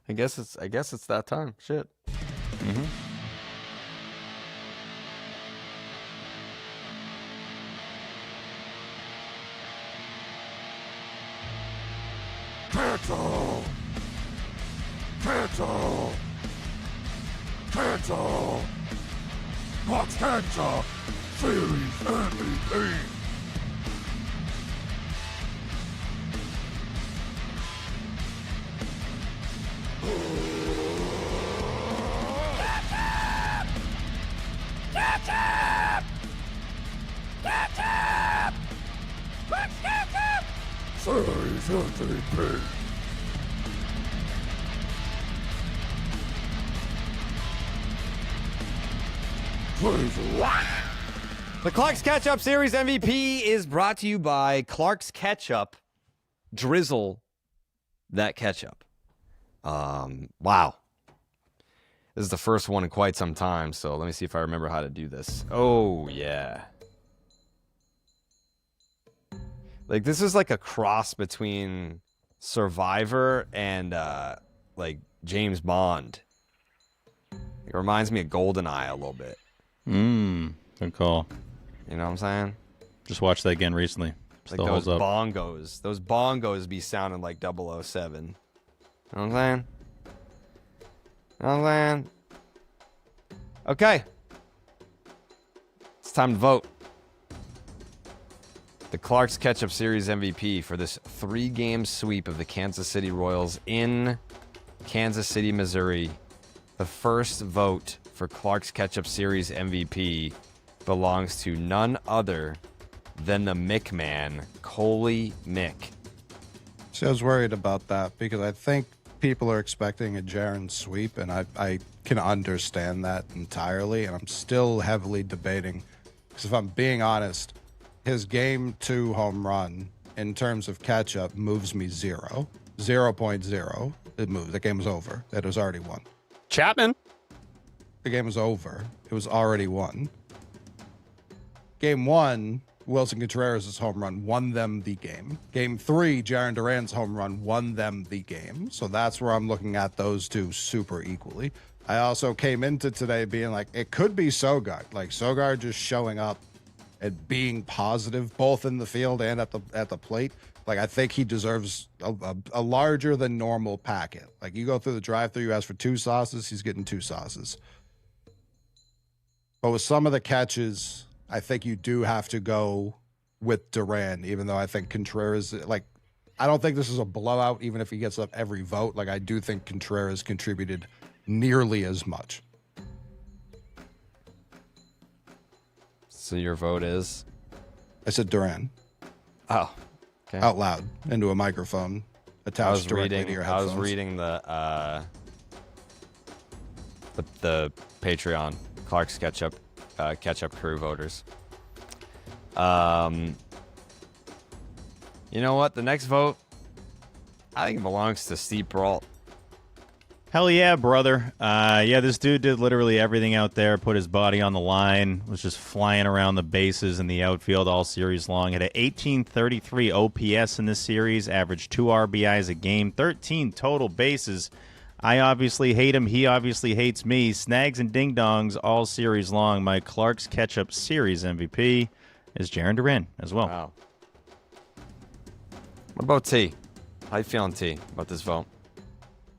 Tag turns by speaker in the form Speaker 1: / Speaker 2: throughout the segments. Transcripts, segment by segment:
Speaker 1: I guess it's that time. Shit.
Speaker 2: Mm-hmm.
Speaker 1: Cancel! Cancel! Cancel! Fox Ketchup Series MVP! Ketchup! Ketchup! Fox Ketchup Series MVP! The Clark's Ketchup Series MVP is brought to you by Clark's Ketchup. Drizzle that ketchup. Wow. This is the first one in quite some time, so let me see if I remember how to do this. Oh, yeah. Like, this is like a cross between Survivor and, like, James Bond. It reminds me of GoldenEye a little bit.
Speaker 2: Good call.
Speaker 1: You know what I'm saying?
Speaker 2: Just watched that again recently. Still
Speaker 1: Like those
Speaker 2: holds up.
Speaker 1: bongos. Those bongos be sounding like 007. You know what I'm saying? You know what I'm saying? Okay. It's time to vote. The Clark's Ketchup Series MVP for this 3-game sweep of the Kansas City Royals in Kansas City, Missouri. The first vote for Clark's Ketchup Series MVP belongs to none other than the Mick Man, Coley Mick.
Speaker 3: See, I was worried about that because I think people are expecting a Jaron sweep, and I can understand that entirely, and I'm still heavily debating. Because if I'm being honest, his Game 2 home run in terms of catch-up moves me 0.0. It moved. The game was over. It was already won.
Speaker 4: Chapman?
Speaker 3: The game was over. It was already won. Game 1, Wilson Contreras' home run won them the game. Game 3, Jaron Duran's home run won them the game. So that's where I'm looking at those two super equally. I also came into today being like, it could be Sogard. Like, Sogard just showing up and being positive, both in the field and at the plate. Like, I think he deserves a larger than normal packet. Like, you go through the drive-thru, you ask for 2 sauces, he's getting 2 sauces. But with some of the catches, I think you do have to go with Duran, even though I think Contreras, like, I don't think this is a blowout, even if he gets up every vote. Like, I do think Contreras contributed nearly as much.
Speaker 1: So your vote is?
Speaker 3: I said Duran.
Speaker 1: Oh, okay.
Speaker 3: Out loud into a microphone attached directly to your headphones.
Speaker 1: I was reading the Patreon Clark's Ketchup crew voters. You know what? The next vote, I think it belongs to Steve Brault.
Speaker 2: Hell yeah, brother. Yeah, this dude did literally everything out there, put his body on the line, was just flying around the bases in the outfield all series long. Had an 1833 OPS in this series, averaged 2 RBIs a game, 13 total bases. I obviously hate him. He obviously hates me. Snags and ding-dongs all series long. My Clark's Ketchup Series MVP is Jaron Duran as well.
Speaker 1: Wow. What about T? How you feeling, T, about this vote?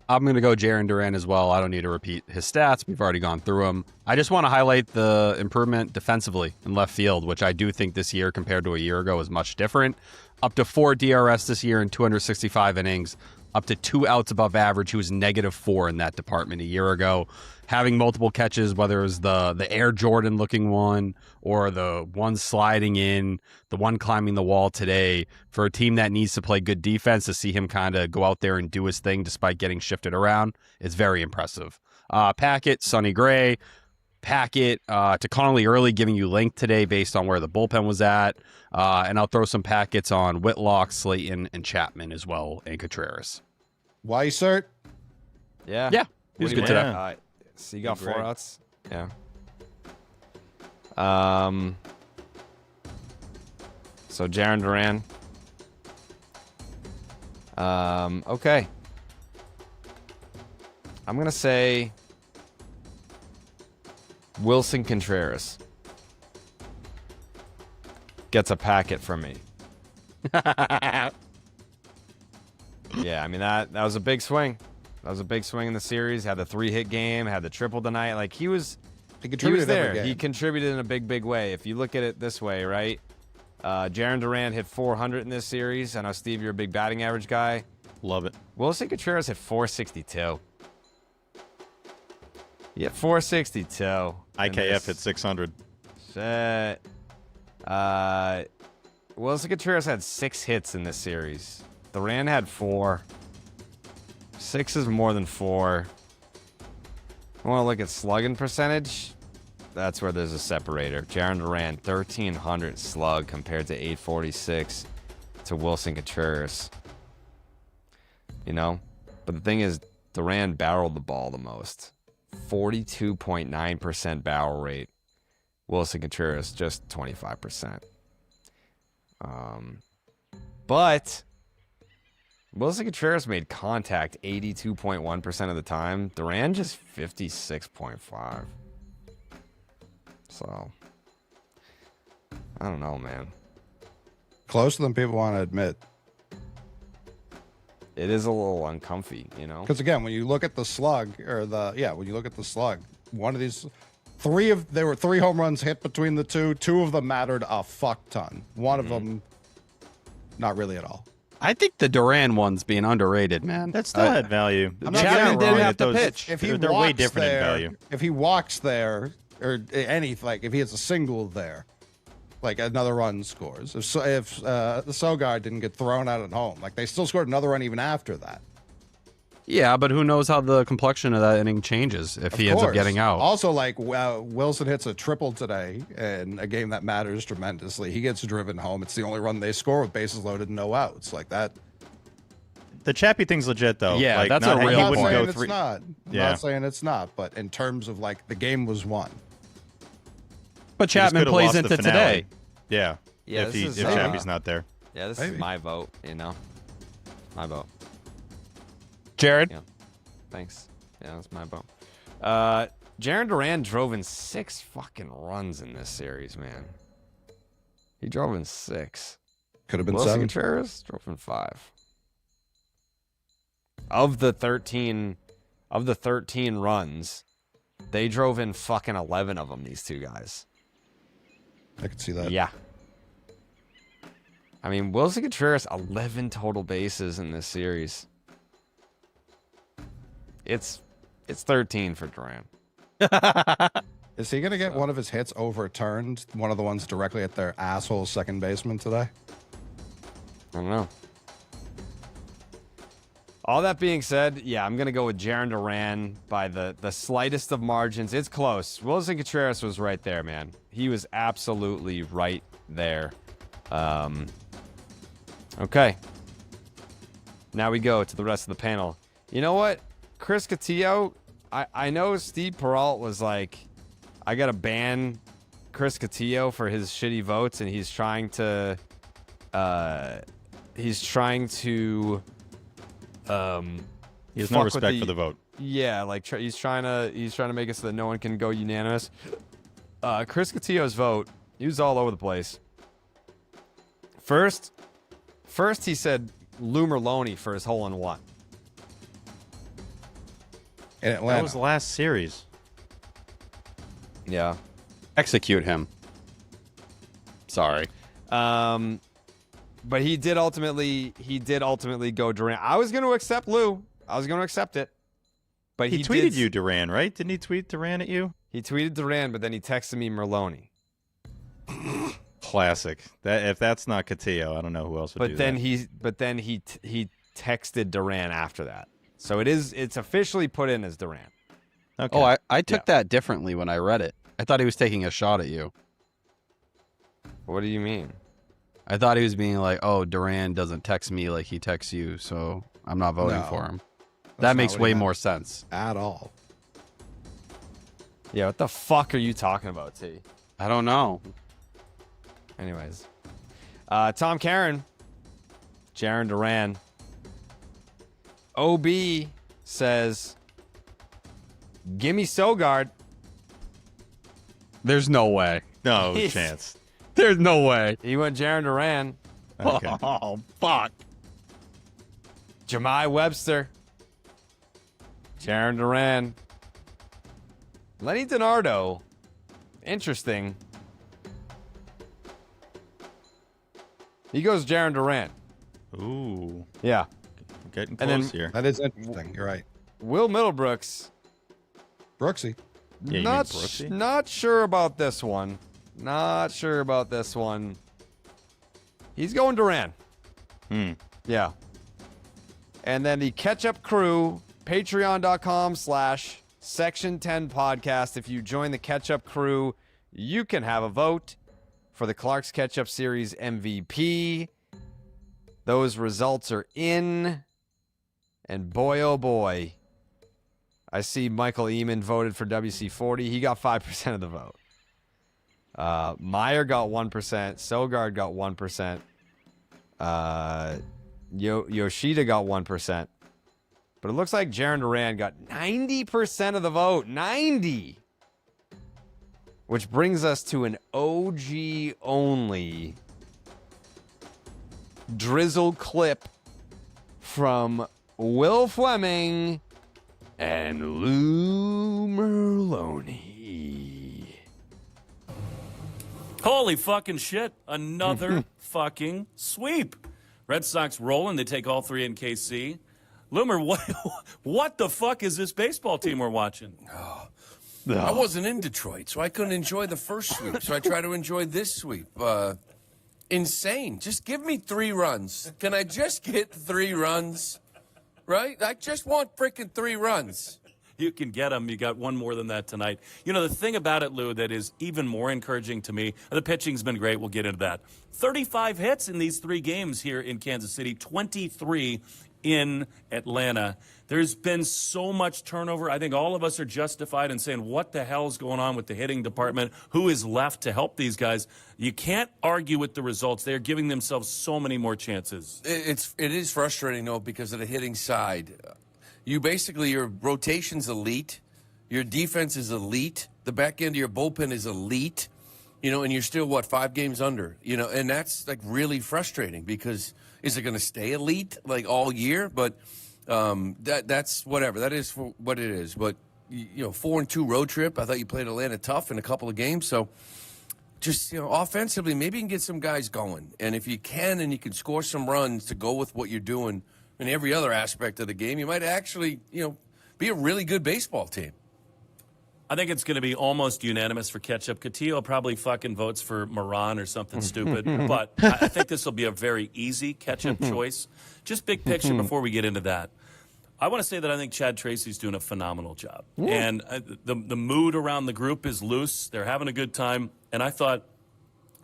Speaker 4: I'm going to go Jaron Duran as well. I don't need to repeat his stats. We've already gone through them. I just want to highlight the improvement defensively in left field, which I do think this year compared to a year ago is much different. Up to 4 DRS this year in 265 innings. Up to 2 outs above average. He was -4 in that department a year ago. Having multiple catches, whether it was the Air Jordan looking one or the one sliding in, the one climbing the wall today, for a team that needs to play good defense, to see him kind of go out there and do his thing despite getting shifted around is very impressive. Packett, Sonny Gray, Packett to Connolly early, giving you length today based on where the bullpen was at. And I'll throw some Packets on Whitlock, Slayton, and Chapman as well, and Contreras.
Speaker 3: Weissert?
Speaker 1: Yeah.
Speaker 4: Yeah, he was good today.
Speaker 1: So you got
Speaker 2: Great.
Speaker 1: 4 outs? Yeah. So Jaron Duran. Okay. I'm going to say Wilson Contreras gets a packet from me. Yeah, I mean, that was a big swing. That was a big swing in the series. Had the 3-hit game, had the triple tonight. Like, he was there. He contributed in a big, big way. If you look at it this way, right? Jarren Duran hit 400 in this series. I know, Steve, you're a big batting average guy.
Speaker 2: Love it.
Speaker 1: Wilson Contreras hit 462. Yeah, 462.
Speaker 2: IKF hit 600.
Speaker 1: Shit. Wilson Contreras had 6 hits in this series. Duran had 4. 6 is more than 4. I want to look at slugging percentage. That's where there's a separator. Jarren Duran, 1,300 slug compared to 846 to Wilson Contreras. You know? But the thing is, Duran barreled the ball the most. 42.9% barrel rate. Wilson Contreras, just 25%. But Wilson Contreras made contact 82.1% of the time. Duran just 56.5%. So, I don't know, man.
Speaker 3: Closer than people want to admit.
Speaker 1: It is a little uncomfy, you know?
Speaker 3: Because again, when you look at the slug, when you look at the slug, one of these, there were 3 home runs hit between the two. 2 of them mattered a fuck ton. One of them, not really at all.
Speaker 4: I think the Duran one's being underrated, man.
Speaker 2: That still had value.
Speaker 4: Chapman didn't have to pitch.
Speaker 3: If he
Speaker 2: They're way different in value.
Speaker 3: If he walks there, or if he has a single there, like another run scores. If the Sogard didn't get thrown out at home, like they still scored another run even after that.
Speaker 4: Yeah, but who knows how the complexion of that inning changes if he ends up getting out.
Speaker 3: Also, like Wilson hits a triple today in a game that matters tremendously. He gets driven home. It's the only run they score with bases loaded and no outs. Like that.
Speaker 2: The Chappie thing's legit, though.
Speaker 4: Yeah,
Speaker 2: like,
Speaker 4: that's
Speaker 2: not,
Speaker 4: a real
Speaker 2: he wouldn't
Speaker 4: point.
Speaker 2: go
Speaker 3: It's
Speaker 2: three.
Speaker 3: not. I'm not saying it's not, but in terms of like the game was won.
Speaker 4: But Chapman plays into today.
Speaker 2: Yeah.
Speaker 1: Yeah,
Speaker 2: if Chappie's not there.
Speaker 1: Yeah, this is my vote, you know? My vote.
Speaker 4: Jared?
Speaker 1: Yeah. Thanks. Yeah, that's my vote. Jarren Duran drove in 6 fucking runs in this series, man. He drove in 6.
Speaker 3: Could have been
Speaker 1: Wilson
Speaker 3: 7.
Speaker 1: Contreras drove in 5. Of the 13 runs, they drove in fucking 11 of them, these 2 guys.
Speaker 3: I could see that.
Speaker 1: Yeah. I mean, Wilson Contreras, 11 total bases in this series. It's 13 for Duran.
Speaker 3: Is he going to get one of his hits overturned? One of the ones directly at their asshole second baseman today?
Speaker 1: I don't know. All that being said, yeah, I'm going to go with Jarren Duran by the slightest of margins. It's close. Wilson Contreras was right there, man. He was absolutely right there. Okay. Now we go to the rest of the panel. You know what? Chris Cotillo, I know Steve Peralt was like, I got to ban Chris Cotillo for his shitty votes, and he's trying to
Speaker 2: He has no respect for the vote.
Speaker 1: Yeah, like he's trying to make it so that no one can go unanimous. Chris Cotillo's vote, he was all over the place. First he said Lou Merloni for his hole-in-one.
Speaker 3: In Atlanta.
Speaker 2: That was the last series.
Speaker 1: Yeah.
Speaker 4: Execute him. Sorry.
Speaker 1: But he did ultimately go Duran. I was going to accept Lou. I was going to accept it. But
Speaker 2: He tweeted you Duran, right? Didn't he tweet Duran at you?
Speaker 1: He tweeted Duran, but then he texted me Merloni.
Speaker 2: Classic. If that's not Cotillo, I don't know who else would do that.
Speaker 1: But then he texted Duran after that. So it's officially put in as Duran.
Speaker 2: Okay.
Speaker 4: Oh, I took that differently when I read it. I thought he was taking a shot at you.
Speaker 1: What do you mean?
Speaker 4: I thought he was being like, oh, Duran doesn't text me like he texts you, so I'm not voting for him. That makes way more sense.
Speaker 3: At all.
Speaker 1: Yeah, what the fuck are you talking about, T?
Speaker 4: I don't know.
Speaker 1: Anyways. Tom Karen. Jarren Duran. OB says Gimme Sogard.
Speaker 4: There's no way.
Speaker 2: No
Speaker 1: He's-
Speaker 2: chance.
Speaker 4: There's no way.
Speaker 1: He went Jaron Duran.
Speaker 2: Okay.
Speaker 4: Oh, fuck.
Speaker 1: Jemai Webster. Jaron Duran. Lenny DiNardo. Interesting. He goes Jaron Duran.
Speaker 2: Ooh,
Speaker 1: Yeah.
Speaker 2: getting
Speaker 1: And then-
Speaker 2: close here.
Speaker 3: That is interesting. You're right.
Speaker 1: Will Middlebrooks.
Speaker 3: Brooksy.
Speaker 2: Yeah, you
Speaker 1: not,
Speaker 2: mean Brooksy?
Speaker 1: not sure about this one. Not sure about this one. He's going Duran. Yeah. And then the Ketchup Crew, patreon.com/Section 10 podcast. If you join the Ketchup Crew, you can have a vote for the Clark's Ketchup Series MVP. Those results are in. And boy, oh boy, I see Michael Eamon voted for WC40. He got 5% of the vote. Meyer got 1%. Sogard got 1%. Yoshida got 1%. But it looks like Jaron Duran got 90% of the vote. 90! Which brings us to an OG only drizzle clip from Will Fleming and Lou Merlone.
Speaker 5: Holy fucking shit. Another fucking sweep. Red Sox rolling. They take all three in KC. Loomer, what the fuck is this baseball team we're watching?
Speaker 6: I wasn't in Detroit, so I couldn't enjoy the first sweep. So I try to enjoy this sweep. Insane. Just give me 3 runs. Can I just get 3 runs? Right? I just want freaking 3 runs.
Speaker 5: You can get them. You got one more than that tonight. You know, the thing about it, Lou, that is even more encouraging to me, the pitching's been great. We'll get into that. 35 hits in these 3 games here in Kansas City, 23 in Atlanta. There's been so much turnover. I think all of us are justified in saying, what the hell's going on with the hitting department? Who is left to help these guys? You can't argue with the results. They're giving themselves so many more chances.
Speaker 6: It is frustrating, though, because of the hitting side. Your rotation's elite. Your defense is elite. The back end of your bullpen is elite. And you're still, 5 games under? And that's, really frustrating because is it going to stay elite, all year? But that's whatever. That is for what it is. But, 4-2 road trip. I thought you played Atlanta tough in a couple of games. So just, offensively, maybe you can get some guys going. And if you can and you can score some runs to go with what you're doing in every other aspect of the game, you might actually, be a really good baseball team.
Speaker 5: I think it's going to be almost unanimous for Ketchup. Catillo probably fucking votes for Moran or something stupid. But I think this will be a very easy Ketchup choice. Just big picture before we get into that. I want to say that I think Chad Tracy's doing a phenomenal job. Ooh. And the mood around the group is loose. They're having a good time. And I thought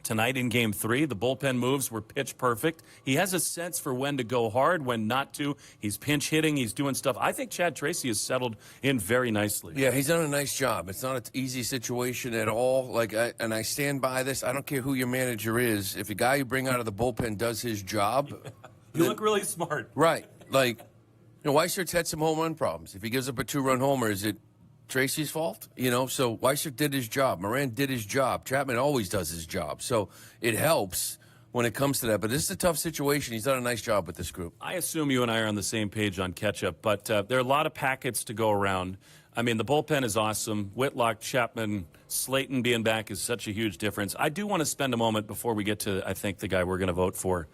Speaker 5: tonight in Game 3, the bullpen moves were pitch perfect. He has a sense for when to go hard, when not to. He's pinch hitting. He's doing stuff. I think Chad Tracy has settled in very nicely.
Speaker 6: Yeah, he's done a nice job. It's not an easy situation at all. And I stand by this. I don't care who your manager is. If a guy you bring out of the bullpen does his job.
Speaker 5: You look really smart.
Speaker 6: Right. Weissert's had some home run problems. If he gives up a 2-run homer, is it Tracy's fault? So Weissert did his job. Moran did his job. Chapman always does his job. So it helps when it comes to that. But this is a tough situation. He's done a nice job with this group.
Speaker 5: I assume you and I are on the same page on Ketchup, but there are a lot of packets to go around. I mean, the bullpen is awesome. Whitlock, Chapman, Slayton being back is such a huge difference. I do want to spend a moment before we get to, I think, the guy we're going to vote for,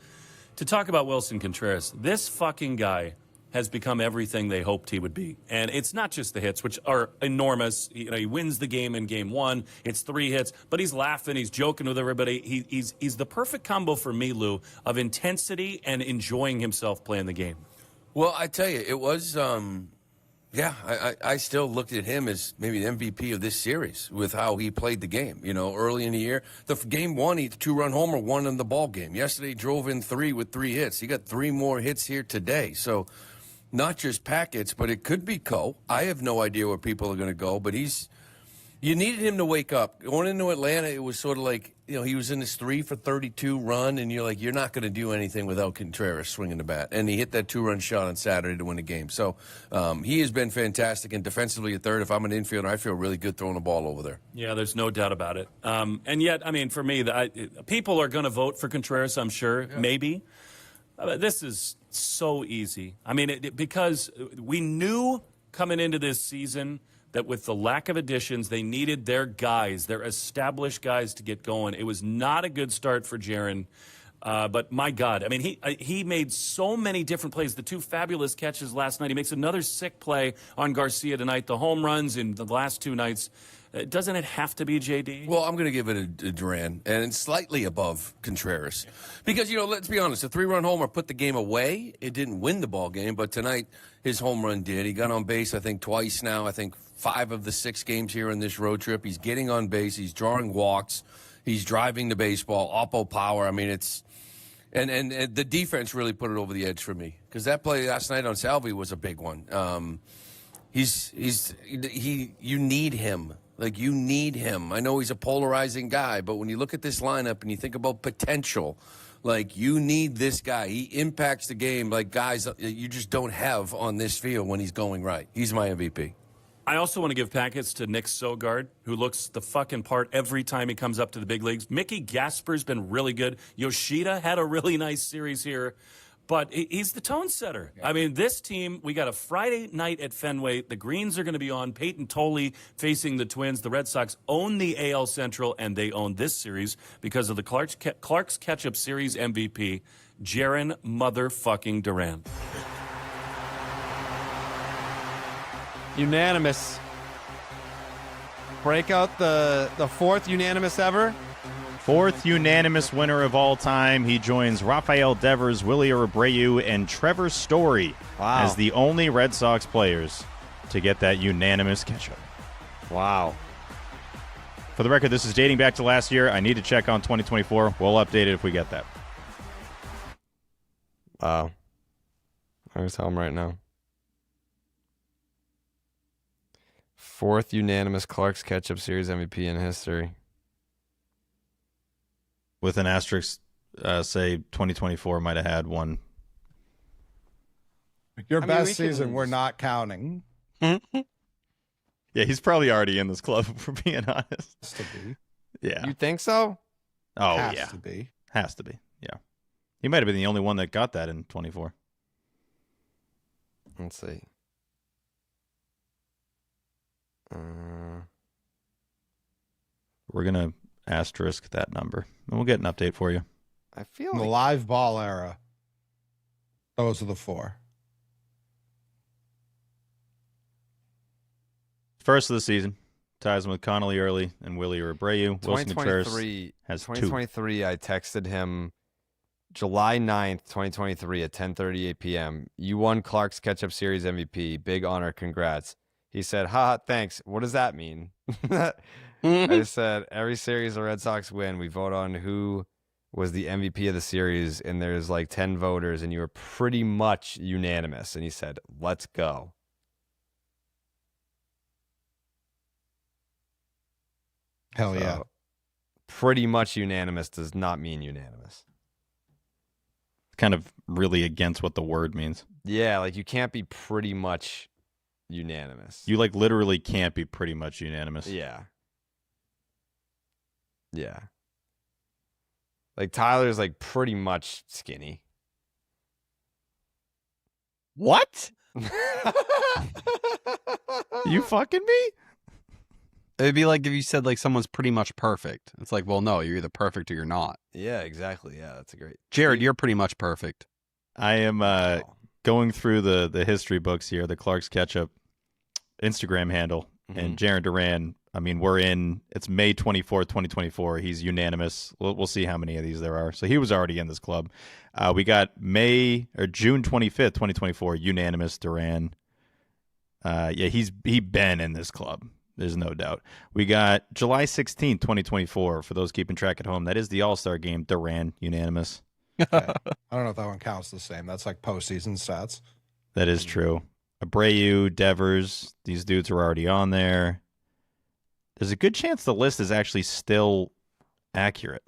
Speaker 5: to talk about Wilson Contreras. This fucking guy has become everything they hoped he would be. And it's not just the hits, which are enormous. He wins the game in Game 1. It's 3 hits, but he's laughing. He's joking with everybody. He's the perfect combo for me, Lou, of intensity and enjoying himself playing the game.
Speaker 6: Well, I tell you, it was, I still looked at him as maybe the MVP of this series with how he played the game, early in the year. Game 1, he had a 2-run homer, won in the ball game. Yesterday, he drove in 3 with 3 hits. He got 3 more hits here today. So not just packets, but it could be I have no idea where people are going to go, but he's You needed him to wake up. Going into Atlanta, it was sort of like, he was in this 3 for 32 run, and you're like, you're not going to do anything without Contreras swinging the bat. And he hit that 2-run shot on Saturday to win the game. So he has been fantastic. And defensively at third, if I'm an infielder, I feel really good throwing the ball over there.
Speaker 5: Yeah, there's no doubt about it. And yet, I mean, for me, people are going to vote for Contreras, I'm sure, maybe. This is so easy. I mean, because we knew coming into this season that with the lack of additions, they needed their guys, their established guys to get going. It was not a good start for Jaron. But my God, I mean, he made so many different plays. The 2 fabulous catches last night. He makes another sick play on Garcia tonight. The home runs in the last 2 nights. Doesn't it have to be JD?
Speaker 6: Well, I'm going to give it a Duran, and it's slightly above Contreras. Because, let's be honest, a 3-run homer put the game away. It didn't win the ball game, but tonight his home run did. He got on base, I think, twice now. I think 5 of the 6 games here in this road trip. He's getting on base. He's drawing walks. He's driving the baseball. Oppo power. I mean, it's... And the defense really put it over the edge for me. Because that play last night on Salvi was a big one. You need him. Like, you need him. I know he's a polarizing guy, but when you look at this lineup and you think about potential, like, you need this guy. He impacts the game like guys you just don't have on this field when he's going right. He's my MVP.
Speaker 5: I also want to give packets to Nick Sogard, who looks the fucking part every time he comes up to the big leagues. Mickey Gasper's been really good. Yoshida had a really nice series here. But he's the tone setter. I mean, this team, we got a Friday night at Fenway. The Greens are going to be on. Peyton Tolley facing the Twins. The Red Sox own the AL Central, and they own this series because of the Clark's Ketchup Series MVP, Jaron motherfucking Duran.
Speaker 1: Unanimous. Break out the 4th unanimous ever.
Speaker 2: 4th unanimous winner of all time. He joins Rafael Devers, Willie Abreu, and Trevor Story as the only Red Sox players to get that unanimous catch-up.
Speaker 1: Wow.
Speaker 2: For the record, this is dating back to last year. I need to check on 2024. We'll update it if we get that.
Speaker 1: Wow. I was home right now. 4th unanimous Clark's Ketchup Series MVP in history.
Speaker 2: With an asterisk, say 2024 might have had one.
Speaker 3: Your best season, we're not counting.
Speaker 2: Yeah, he's probably already in this club, for being honest.
Speaker 3: Has to be.
Speaker 2: Yeah.
Speaker 1: You think so?
Speaker 2: Oh,
Speaker 3: Has
Speaker 2: yeah.
Speaker 3: to be.
Speaker 2: Has to be. Yeah. He might have been the only one that got that in 24.
Speaker 1: Let's see.
Speaker 2: We're going to asterisk that number, and we'll get an update for you.
Speaker 1: I feel
Speaker 3: In the
Speaker 1: like
Speaker 3: live ball era, those are the 4.
Speaker 2: First of the season, ties him with Connolly Early and Willie Abreu. Wilson Contreras
Speaker 1: 2023.
Speaker 2: has 2.
Speaker 1: 2023. I texted him July 9th, 2023 at 10:38 p.m. You won Clark's Ketchup Series MVP. Big honor. Congrats. He said, "Ha, thanks. What does that mean?" I said, every series the Red Sox win, we vote on who was the MVP of the series, and there's like 10 voters, and you were pretty much unanimous. And he said, let's go.
Speaker 3: Hell yeah.
Speaker 1: Pretty much unanimous does not mean unanimous.
Speaker 2: Kind of really against what the word means.
Speaker 1: Yeah, like you can't be pretty much unanimous.
Speaker 2: You like literally can't be pretty much unanimous.
Speaker 1: Yeah. Yeah. Like Tyler's like pretty much skinny.
Speaker 2: What? You fucking me?
Speaker 4: It'd be like if you said like someone's pretty much perfect. It's like, well, no, you're either perfect or you're not.
Speaker 1: Yeah, exactly. Yeah, that's a great.
Speaker 4: Jared, you're pretty much perfect.
Speaker 2: I am going through the history books here, the Clark's Ketchup Instagram handle, and Jaron Duran. I mean, it's May 24th, 2024. He's unanimous. We'll see how many of these there are. So he was already in this club. We got June 25th, 2024, unanimous Duran. Yeah, he's been in this club. There's no doubt. We got July 16th, 2024. For those keeping track at home, that is the All-Star game. Duran, unanimous.
Speaker 3: Okay. I don't know if that one counts the same. That's like postseason stats.
Speaker 2: That is true. Abreu, Devers, these dudes are already on there. There's a good chance the list is actually still accurate.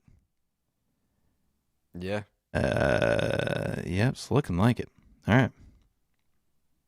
Speaker 1: Yeah.
Speaker 2: Yeah, it's looking like it. All right.